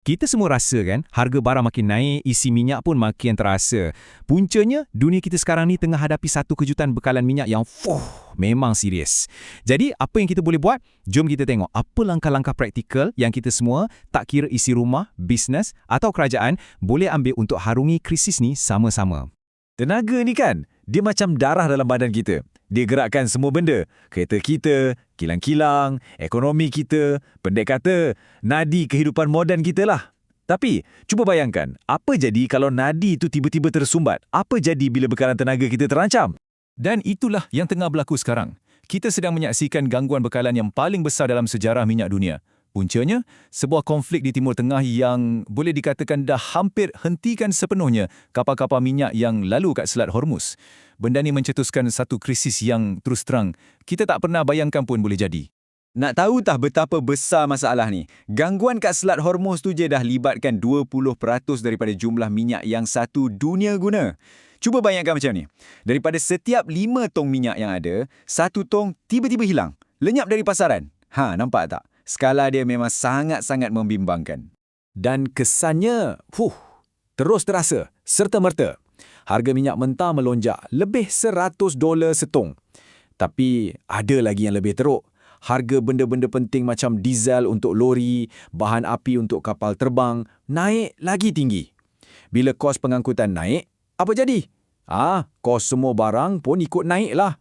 Kita semua rasa kan, harga barang makin naik, isi minyak pun makin terasa. Puncanya, dunia kita sekarang ni tengah hadapi satu kejutan bekalan minyak yang memang serius. Jadi, apa yang kita boleh buat? Jom kita tengok apa langkah-langkah praktikal yang kita semua, tak kira isi rumah, bisnes atau kerajaan, boleh ambil untuk harungi krisis ni sama-sama. Tenaga ni kan, dia macam darah dalam badan kita. Dia gerakkan semua benda. Kereta kita, kilang-kilang, ekonomi kita, pendek kata, nadi kehidupan moden kita lah. Tapi, cuba bayangkan, apa jadi kalau nadi itu tiba-tiba tersumbat? Apa jadi bila bekalan tenaga kita terancam? Dan itulah yang tengah berlaku sekarang. Kita sedang menyaksikan gangguan bekalan yang paling besar dalam sejarah minyak dunia. Puncanya, sebuah konflik di Timur Tengah yang boleh dikatakan dah hampir hentikan sepenuhnya kapal-kapal minyak yang lalu kat Selat Hormuz. Benda ni mencetuskan satu krisis yang terus terang kita tak pernah bayangkan pun boleh jadi. Nak tahu tak betapa besar masalah ni? Gangguan kat Selat Hormuz tu je dah libatkan 20% daripada jumlah minyak yang satu dunia guna. Cuba bayangkan macam ni. Daripada setiap 5 tong minyak yang ada, 1 tong tiba-tiba hilang. Lenyap dari pasaran. Nampak tak? Skala dia memang sangat-sangat membimbangkan. Dan kesannya, terus terasa, serta-merta. Harga minyak mentah melonjak lebih $100 setong. Tapi ada lagi yang lebih teruk. Harga benda-benda penting macam diesel untuk lori, bahan api untuk kapal terbang, naik lagi tinggi. Bila kos pengangkutan naik, apa jadi? Kos semua barang pun ikut naik lah.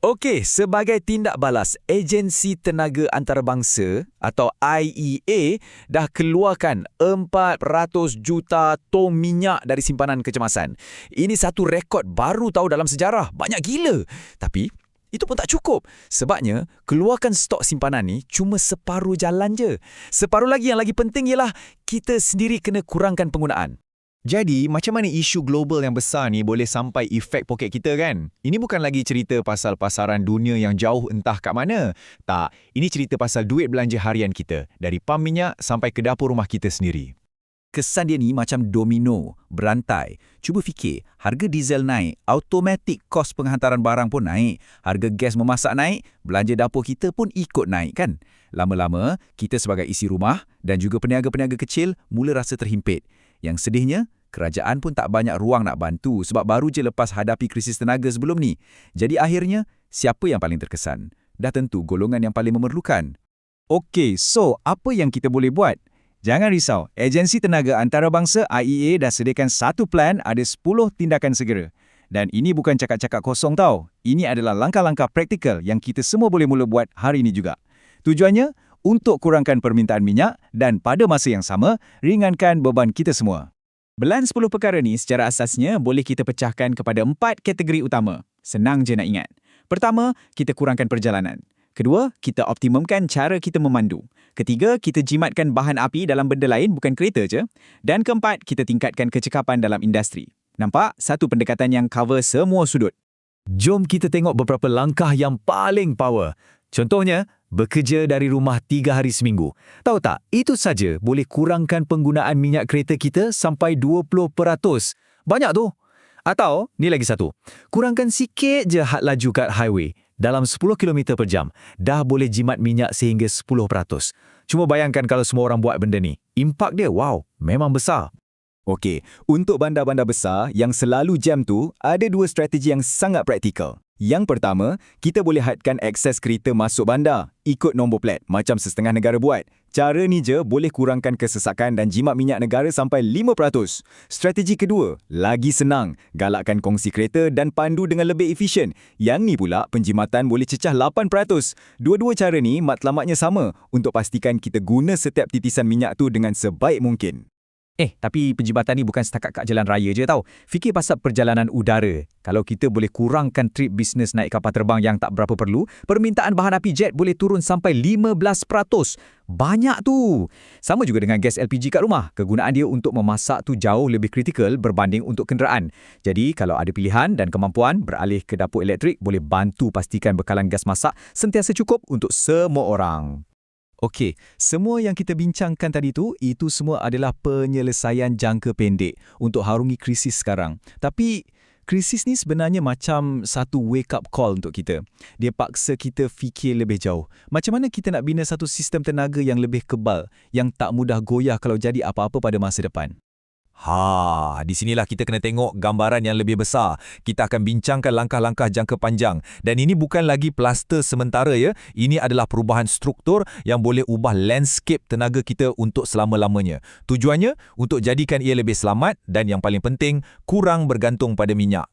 Okey, sebagai tindak balas, Agensi Tenaga Antarabangsa atau IEA dah keluarkan 400 juta tong minyak dari simpanan kecemasan. Ini satu rekod baru tahu dalam sejarah. Banyak gila. Tapi, itu pun tak cukup. Sebabnya, keluarkan stok simpanan ni cuma separuh jalan je. Separuh lagi yang lagi penting ialah kita sendiri kena kurangkan penggunaan. Jadi, macam mana isu global yang besar ni boleh sampai efek poket kita kan? Ini bukan lagi cerita pasal pasaran dunia yang jauh entah kat mana. Tak, ini cerita pasal duit belanja harian kita. Dari pam minyak sampai ke dapur rumah kita sendiri. Kesan dia ni macam domino, berantai. Cuba fikir, harga diesel naik, automatik kos penghantaran barang pun naik. Harga gas memasak naik, belanja dapur kita pun ikut naik kan? Lama-lama, kita sebagai isi rumah dan juga peniaga-peniaga kecil mula rasa terhimpit. Yang sedihnya, kerajaan pun tak banyak ruang nak bantu sebab baru je lepas hadapi krisis tenaga sebelum ni. Jadi akhirnya, siapa yang paling terkesan? Dah tentu golongan yang paling memerlukan. Okey, so apa yang kita boleh buat? Jangan risau, Agensi Tenaga Antarabangsa IEA dah sediakan satu plan ada 10 tindakan segera. Dan ini bukan cakap-cakap kosong tau. Ini adalah langkah-langkah praktikal yang kita semua boleh mula buat hari ini juga. Tujuannya, untuk kurangkan permintaan minyak dan pada masa yang sama, ringankan beban kita semua. Belan 10 perkara ni secara asasnya boleh kita pecahkan kepada 4 kategori utama. Senang je nak ingat. Pertama, kita kurangkan perjalanan. Kedua, kita optimumkan cara kita memandu. Ketiga, kita jimatkan bahan api dalam benda lain bukan kereta je. Dan keempat, kita tingkatkan kecekapan dalam industri. Nampak? Satu pendekatan yang cover semua sudut. Jom kita tengok beberapa langkah yang paling power. Contohnya, bekerja dari rumah 3 hari seminggu. Tahu tak, itu saja boleh kurangkan penggunaan minyak kereta kita sampai 20%. Banyak tu. Atau, ni lagi satu. Kurangkan sikit je had laju kat highway. Dalam 10 km per jam, dah boleh jimat minyak sehingga 10%. Cuma bayangkan kalau semua orang buat benda ni. Impak dia, memang besar. Okey, untuk bandar-bandar besar yang selalu jam tu, ada 2 strategi yang sangat praktikal. Yang pertama, kita boleh hadkan akses kereta masuk bandar, ikut nombor plat, macam setengah negara buat. Cara ni je boleh kurangkan kesesakan dan jimat minyak negara sampai 5%. Strategi kedua, lagi senang, galakkan kongsi kereta dan pandu dengan lebih efisien. Yang ni pula, penjimatan boleh cecah 8%. Dua-dua cara ni matlamatnya sama untuk pastikan kita guna setiap titisan minyak tu dengan sebaik mungkin. Tapi penjimatan ni bukan setakat kat jalan raya je tau. Fikir pasal perjalanan udara. Kalau kita boleh kurangkan trip bisnes naik kapal terbang yang tak berapa perlu, permintaan bahan api jet boleh turun sampai 15%. Banyak tu. Sama juga dengan gas LPG kat rumah. Kegunaan dia untuk memasak tu jauh lebih kritikal berbanding untuk kenderaan. Jadi, kalau ada pilihan dan kemampuan beralih ke dapur elektrik, boleh bantu pastikan bekalan gas masak sentiasa cukup untuk semua orang. Okey, semua yang kita bincangkan tadi tu, itu semua adalah penyelesaian jangka pendek untuk harungi krisis sekarang. Tapi, Krisis ni sebenarnya macam satu wake up call untuk kita. Dia paksa kita fikir lebih jauh. Macam mana kita nak bina satu sistem tenaga yang lebih kebal, yang tak mudah goyah kalau jadi apa-apa pada masa depan. Di sinilah kita kena tengok gambaran yang lebih besar. Kita akan bincangkan langkah-langkah jangka panjang. Dan ini bukan lagi plaster sementara ya. Ini adalah perubahan struktur yang boleh ubah landscape tenaga kita untuk selama-lamanya. Tujuannya untuk jadikan ia lebih selamat dan yang paling penting, kurang bergantung pada minyak.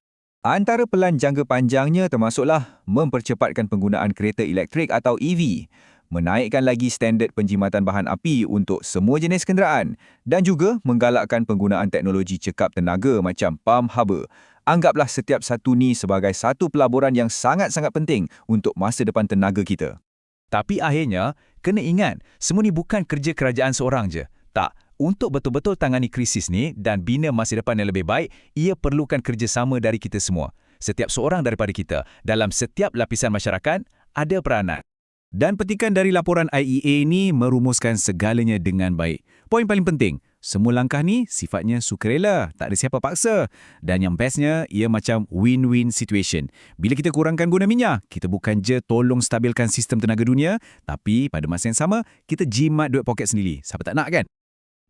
Antara pelan jangka panjangnya termasuklah mempercepatkan penggunaan kereta elektrik atau EV, menaikkan lagi standard penjimatan bahan api untuk semua jenis kenderaan dan juga menggalakkan penggunaan teknologi cekap tenaga macam pump haba. Anggaplah setiap satu ni sebagai satu pelaburan yang sangat-sangat penting untuk masa depan tenaga kita. Tapi akhirnya, kena ingat, semua ni bukan kerja kerajaan seorang je. Tak, untuk betul-betul tangani krisis ni dan bina masa depan yang lebih baik, ia perlukan kerjasama dari kita semua. Setiap seorang daripada kita, dalam setiap lapisan masyarakat, ada peranan. Dan petikan dari laporan IEA ni merumuskan segalanya dengan baik. Poin paling penting, semua langkah ni sifatnya sukarela, tak ada siapa paksa. Dan yang bestnya, ia macam win-win situation. Bila kita kurangkan guna minyak, kita bukan je tolong stabilkan sistem tenaga dunia, tapi pada masa yang sama, kita jimat duit poket sendiri. Siapa tak nak kan?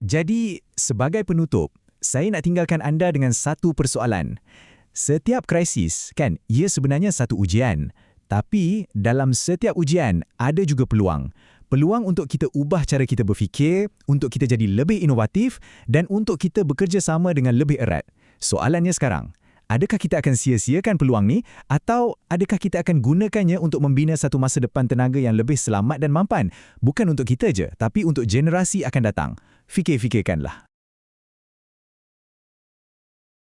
Jadi, sebagai penutup, saya nak tinggalkan anda dengan satu persoalan. Setiap krisis, kan, ia sebenarnya satu ujian. Tapi dalam setiap ujian ada juga peluang. Peluang untuk kita ubah cara kita berfikir, untuk kita jadi lebih inovatif dan untuk kita bekerja sama dengan lebih erat. Soalannya sekarang, adakah kita akan sia-siakan peluang ni atau adakah kita akan gunakannya untuk membina satu masa depan tenaga yang lebih selamat dan mampan? Bukan untuk kita je, tapi untuk generasi akan datang. Fikir-fikirkanlah.